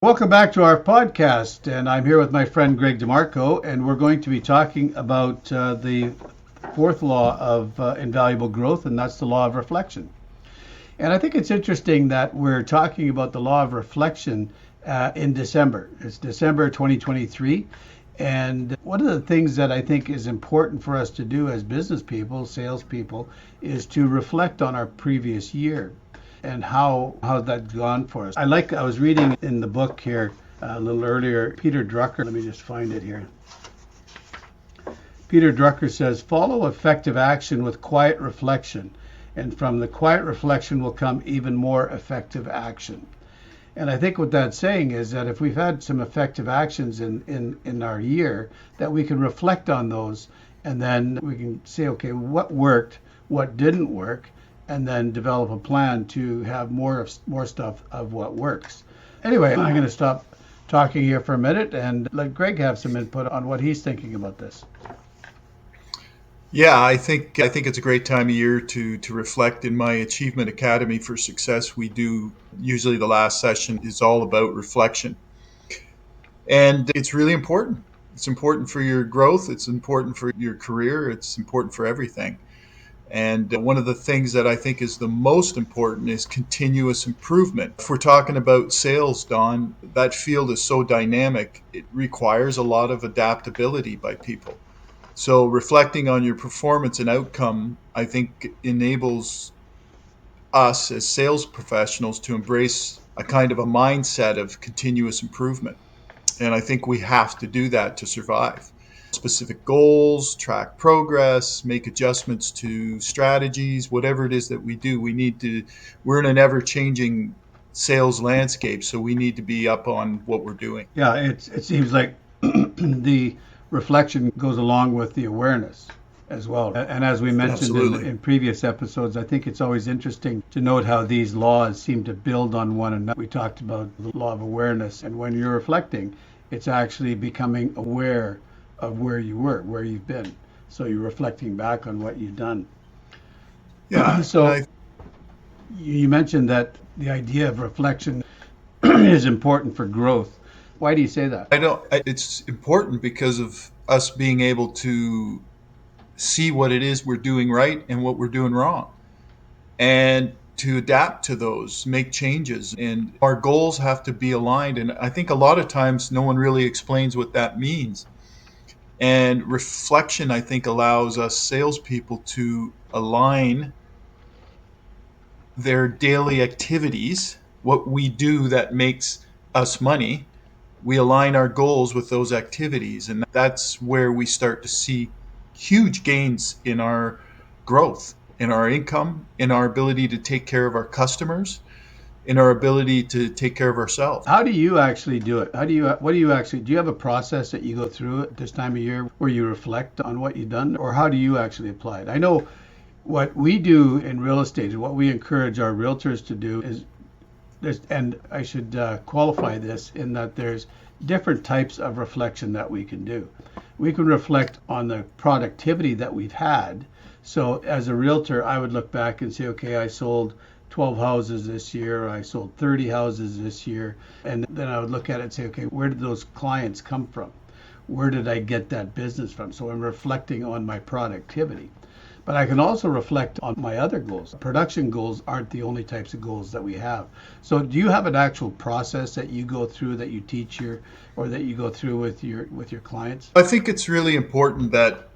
Welcome back to our podcast, and I'm here with my friend Greg DeMarco, and we're going to be talking about the fourth law of invaluable growth, and that's the law of reflection. And I think it's interesting that we're talking about the law of reflection in December. It's December 2023, and one of the things that I think is important for us to do as business people, salespeople, is to reflect on our previous year and how's that gone for us. I was reading in the book here a little earlier, Peter Drucker. Let me just find it here. Peter Drucker says, follow effective action with quiet reflection, and from the quiet reflection will come even more effective action. And I think what that's saying is that if we've had some effective actions in our year, that we can reflect on those, and then we can say, okay, what worked, what didn't work, and then develop a plan to have more stuff of what works. Anyway, I'm going to stop talking here for a minute and let Greg have some input on what he's thinking about this. Yeah, I think it's a great time of year to reflect. In my Achievement Academy for Success, we do usually the last session is all about reflection. And it's really important. It's important for your growth, it's important for your career, it's important for everything. And one of the things that I think is the most important is continuous improvement. If we're talking about sales, Don, that field is so dynamic, it requires a lot of adaptability by people. So reflecting on your performance and outcome, I think, enables us as sales professionals to embrace a kind of a mindset of continuous improvement. And I think we have to do that to survive. Specific goals, track progress, make adjustments to strategies, whatever it is that we do, we're in an ever changing sales landscape, so we need to be up on what we're doing. Yeah, it seems like the reflection goes along with the awareness as well. And as we mentioned in previous episodes, I think it's always interesting to note how these laws seem to build on one another. We talked about the law of awareness, and when you're reflecting, it's actually becoming aware of where you were, where you've been. So you're reflecting back on what you've done. Yeah. So you mentioned that the idea of reflection is important for growth. Why do you say that? It's important because of us being able to see what it is we're doing right and what we're doing wrong, and to adapt to those, make changes. And our goals have to be aligned. And I think a lot of times no one really explains what that means. And reflection, I think, allows us salespeople to align their daily activities, what we do that makes us money. We align our goals with those activities. And that's where we start to see huge gains in our growth, in our income, in our ability to take care of our customers, in our ability to take care of ourselves. How do you actually do it? Do you have a process that you go through at this time of year where you reflect on what you've done, or how do you actually apply it? I know what we do in real estate and what we encourage our realtors to do is and I should qualify this in that there's different types of reflection that we can do. We can reflect on the productivity that we've had. So as a realtor, I would look back and say, okay, I sold 12 houses this year, I sold 30 houses this year, and then I would look at it and say, okay, where did those clients come from? Where did I get that business from? So I'm reflecting on my productivity. But I can also reflect on my other goals. Production goals aren't the only types of goals that we have. So do you have an actual process that you go through, that you teach or that you go through with your clients? I think it's really important that,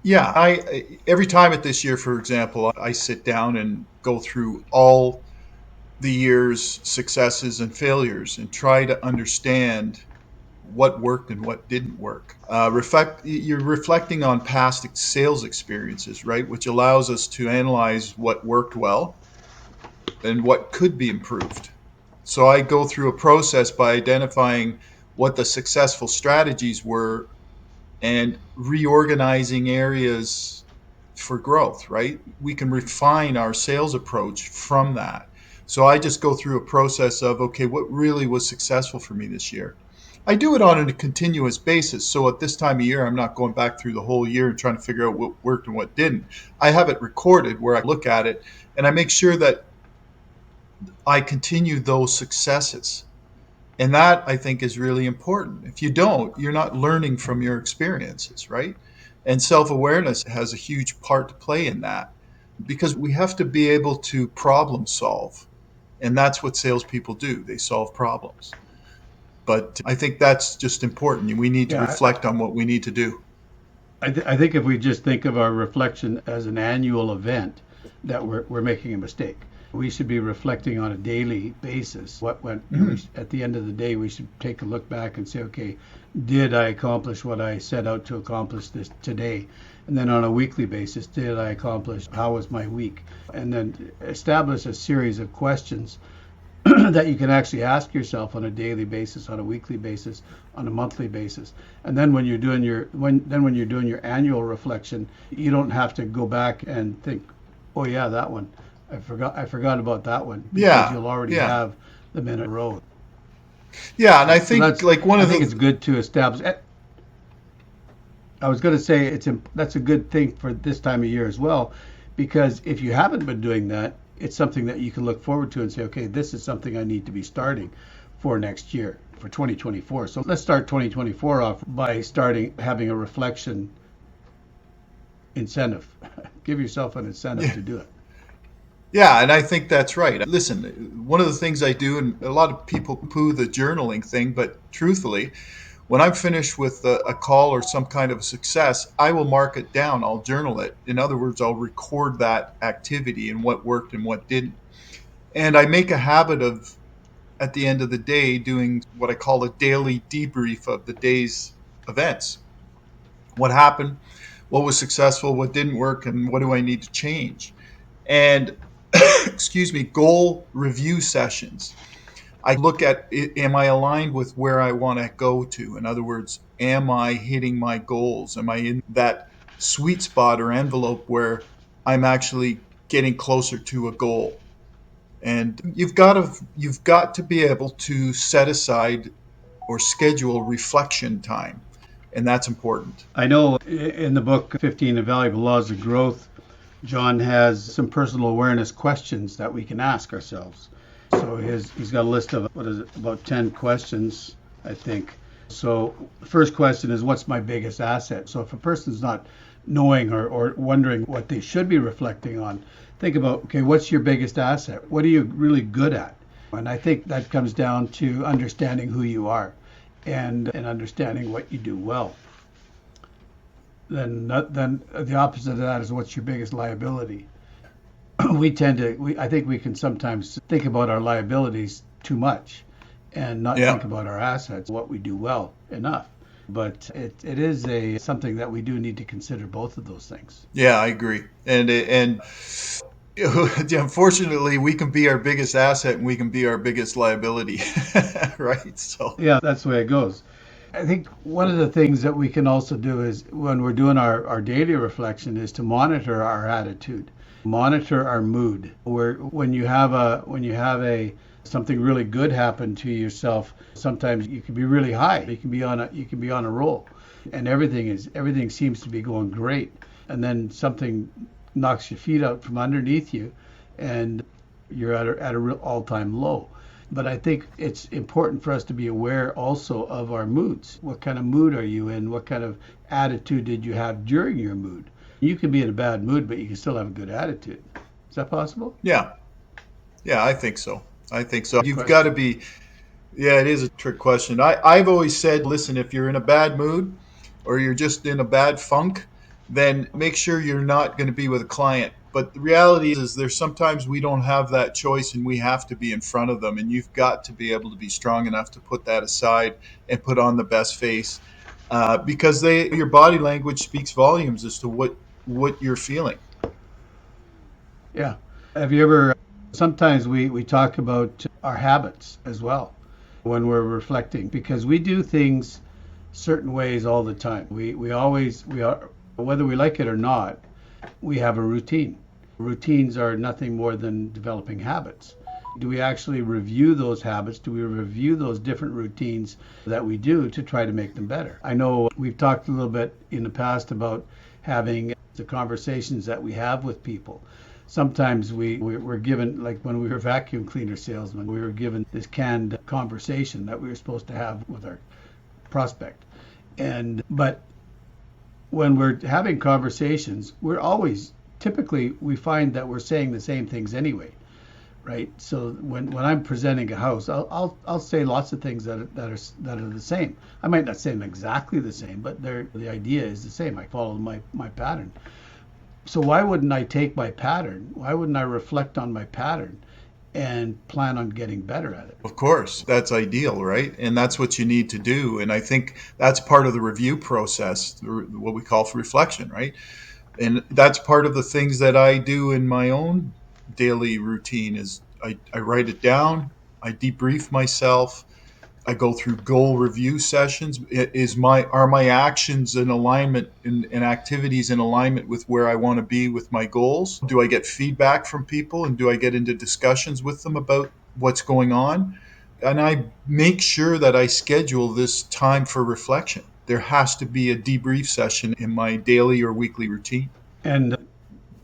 yeah, every time at this year, for example, I sit down and go through all the year's successes and failures and try to understand what worked and what didn't work. You're reflecting on past sales experiences, right? Which allows us to analyze what worked well and what could be improved. So I go through a process by identifying what the successful strategies were and reorganizing areas for growth, right? We can refine our sales approach from that. So I just go through a process of, okay, what really was successful for me this year? I do it on a continuous basis. So at this time of year, I'm not going back through the whole year and trying to figure out what worked and what didn't. I have it recorded where I look at it and I make sure that I continue those successes. And that, I think, is really important. If you don't, you're not learning from your experiences, right? And self awareness has a huge part to play in that because we have to be able to problem solve. And that's what salespeople do, they solve problems. But I think that's just important. We need to Yeah, reflect on what we need to do. I think if we just think of our reflection as an annual event, that we're making a mistake. We should be reflecting on a daily basis what went. At the end of the day, we should take a look back and say, okay, did I accomplish what I set out to accomplish this today? And then on a weekly basis, did I accomplish? How was my week? And then establish a series of questions that you can actually ask yourself on a daily basis, on a weekly basis, on a monthly basis. And then when you're doing your annual reflection, you don't have to go back and think, oh yeah, that one. I forgot about that one because Yeah, you'll already yeah, have them in a row. yeah. And I So think like one I of think it's the good to establish. I was going to say that's a good thing for this time of year as well, because if you haven't been doing that, it's something that you can look forward to and say, okay, this is something I need to be starting for next year, for 2024. So let's start 2024 off by starting having a reflection incentive. Give yourself an incentive yeah, to do it. yeah, and I think that's right. Listen, one of the things I do, and a lot of people poo the journaling thing, but truthfully, when I'm finished with a call or some kind of a success, I will mark it down. I'll journal it. In other words, I'll record that activity and what worked and what didn't. And I make a habit of, at the end of the day, doing what I call a daily debrief of the day's events. What happened? What was successful? What didn't work? And what do I need to change? And excuse me, goal review sessions. I look at, am I aligned with where I want to go to? In other words, am I hitting my goals? Am I in that sweet spot or envelope where I'm actually getting closer to a goal? And you've got to be able to set aside or schedule reflection time, and that's important. I know in the book 15 Invaluable Laws of Growth, John has some personal awareness questions that we can ask ourselves. So he's got a list of, what is it, about 10 questions, I think. So the first question is, what's my biggest asset? So if a person's not knowing or wondering what they should be reflecting on, think about, okay, what's your biggest asset? What are you really good at? And I think that comes down to understanding who you are and understanding what you do well. Then the opposite of that is, what's your biggest liability? I think we can sometimes think about our liabilities too much and not Yeah, think about our assets, what we do well enough. But it is something that we do need to consider, both of those things. yeah, I agree. And unfortunately, we can be our biggest asset and we can be our biggest liability, right? So, Yeah, that's the way it goes. I think one of the things that we can also do is, when we're doing our daily reflection, is to monitor our attitude, monitor our mood. Where when you have a something really good happen to yourself, sometimes you can be really high. You can be on a roll, and everything seems to be going great, and then something knocks your feet out from underneath you, and you're at a real all-time low. But I think it's important for us to be aware also of our moods. What kind of mood are you in? What kind of attitude did you have during your mood? You can be in a bad mood, but you can still have a good attitude. Is that possible? yeah, yeah, I think so. I think so. Good You've got to question. be, yeah, it is a trick question. I've always said, listen, if you're in a bad mood or you're just in a bad funk, then make sure you're not going to be with a client. But the reality is there's sometimes we don't have that choice and we have to be in front of them. And you've got to be able to be strong enough to put that aside and put on the best face because your body language speaks volumes as to what you're feeling. Yeah. Have you ever, sometimes we talk about our habits as well when we're reflecting, because we do things certain ways all the time. We are, whether we like it or not, we have a routine. Routines are nothing more than developing habits. Do we actually review those habits? Do we review those different routines that we do to try to make them better? I know we've talked a little bit in the past about having the conversations that we have with people. sometimes we're given, like when we were vacuum cleaner salesmen, we were given this canned conversation that we were supposed to have with our prospect. But when we're having conversations, we're always, typically we find that we're saying the same things anyway, right? So when I'm presenting a house, I'll say lots of things that are the same. I might not say them exactly the same, but the idea is the same. I follow my pattern. So why wouldn't I take my pattern? Why wouldn't I reflect on my pattern and plan on getting better at it? Of course, that's ideal, right? And that's what you need to do. And I think that's part of the review process, what we call for reflection, right? And that's part of the things that I do in my own daily routine is I write it down, I debrief myself, I go through goal review sessions. Are my actions in alignment and activities in alignment with where I want to be with my goals? Do I get feedback from people and do I get into discussions with them about what's going on? And I make sure that I schedule this time for reflection. There has to be a debrief session in my daily or weekly routine. And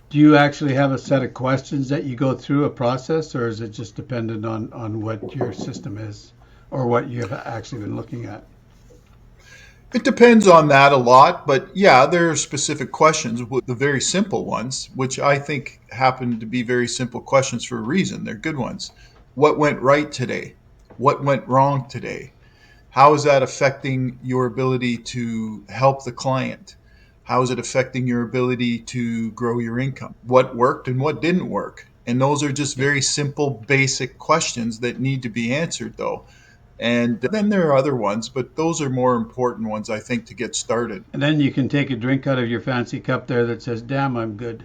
do you actually have a set of questions that you go through a process, or is it just dependent on what your system is or what you have actually been looking at? It depends on that a lot, but yeah, there are specific questions, the very simple ones, which I think happen to be very simple questions for a reason. They're good ones. What went right today? What went wrong today? How is that affecting your ability to help the client? How is it affecting your ability to grow your income? What worked and what didn't work? And those are just very simple, basic questions that need to be answered, though. And then there are other ones, but those are more important ones, I think, to get started. And then you can take a drink out of your fancy cup there that says, "Damn, I'm good."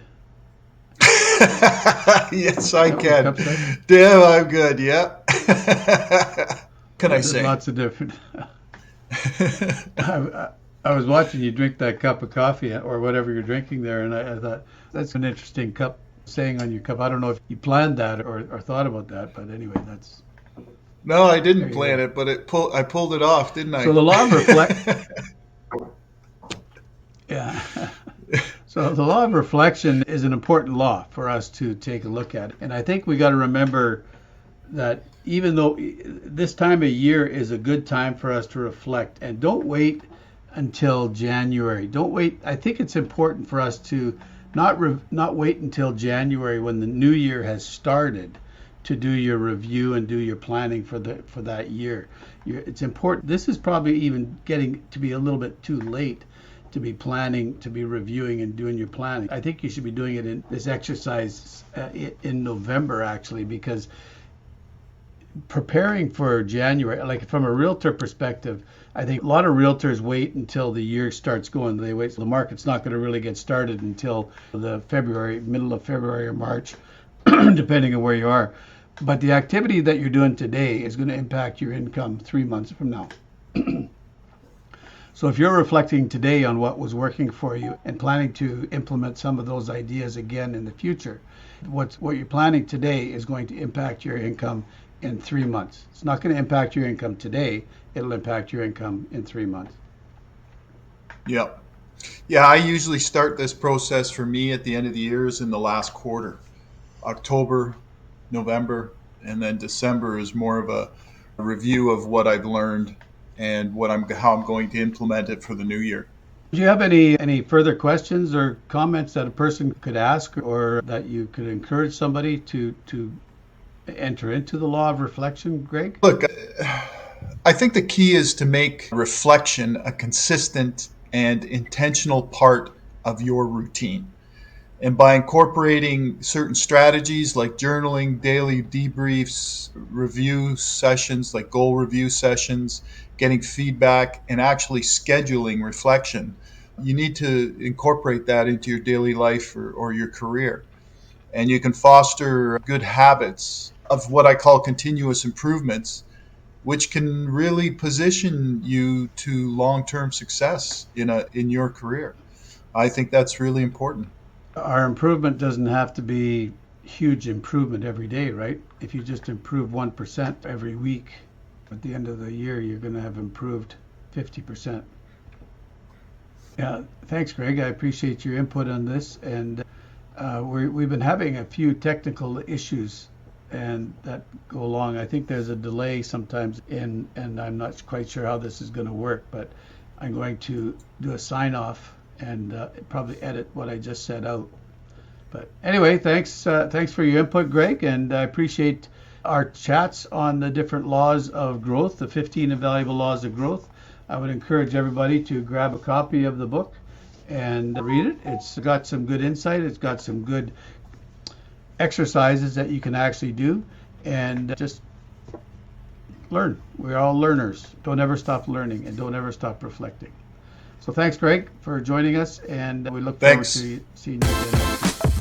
Yes, Is I that what the can. cup says? Damn, I'm good. Yeah. Can I There's say? lots of different. I was watching you drink that cup of coffee or whatever you're drinking there, and I thought that's an interesting cup saying on your cup. I don't know if you planned that or thought about that, but anyway, that's No, I there didn't you plan go. it, but I pulled it off, didn't So I? the law of reflect, yeah. So the law of reflection is an important law for us to take a look at, and I think we got to remember that even though this time of year is a good time for us to reflect, and don't wait until January. Don't wait. I think it's important for us to not wait until January when the new year has started to do your review and do your planning for that year. It's important. This is probably even getting to be a little bit too late to be planning, to be reviewing and doing your planning. I think you should be doing it in this exercise in November actually, because preparing for January, like from a realtor perspective, I think a lot of realtors wait until the year starts going. They wait. So the market's not going to really get started until the middle of February or March, depending on where you are. But the activity that you're doing today is going to impact your income 3 months from now. So if you're reflecting today on what was working for you and planning to implement some of those ideas again in the future, what you're planning today is going to impact your income in 3 months. It's not going to impact your income today. It'll impact your income in 3 months. Yep. Yeah, I usually start this process for me at the end of the year is in the last quarter. October, November, and then December is more of a review of what I've learned and how I'm going to implement it for the new year. Do you have any further questions or comments that a person could ask, or that you could encourage somebody to enter into the law of reflection, Greg? Look, I think the key is to make reflection a consistent and intentional part of your routine. And by incorporating certain strategies like journaling, daily debriefs, review sessions like goal review sessions, getting feedback, and actually scheduling reflection, you need to incorporate that into your daily life or your career. And you can foster good habits of what I call continuous improvements, which can really position you to long-term success in your career. I think that's really important. Our improvement doesn't have to be huge improvement every day, right? If you just improve 1% every week, at the end of the year, you're going to have improved 50%. Yeah, thanks, Greg. I appreciate your input on this. And we've been having a few technical issues and that go along. I think there's a delay sometimes and I'm not quite sure how this is going to work, but I'm going to do a sign off and probably edit what I just said out. But anyway, thanks for your input, Greg, and I appreciate our chats on the different laws of growth, the 15 invaluable laws of growth. I would encourage everybody to grab a copy of the book and read it. It's got some good insight. It's got some good exercises that you can actually do and just learn. We're all learners. Don't ever stop learning and don't ever stop reflecting. So thanks, Greg, for joining us, and we look forward to seeing you again.